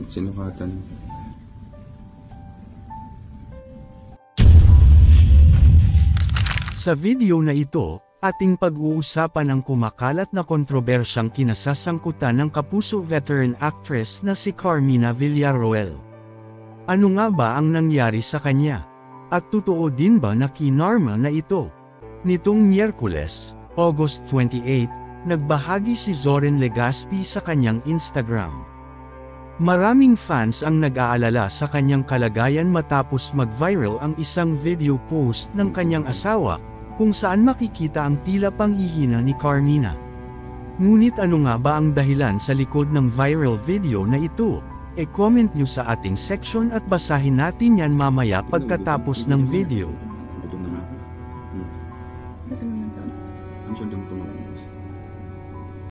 Sinukatan. Sa video na ito, ating pag-uusapan ang kumakalat na kontrobersyang kinasasangkutan ng kapuso veteran actress na si Carmina Villarroel. Ano nga ba ang nangyari sa kanya? At totoo din ba na kinarma na ito? Nitong Miyerkules, August 28, nagbahagi si Zoren Legaspi sa kanyang Instagram. Maraming fans ang nag-aalala sa kanyang kalagayan matapos mag-viral ang isang video post ng kanyang asawa, kung saan makikita ang tila panghihina ni Carmina. Ngunit ano nga ba ang dahilan sa likod ng viral video na ito? E-comment nyo sa ating section at basahin natin yan mamaya pagkatapos ng video.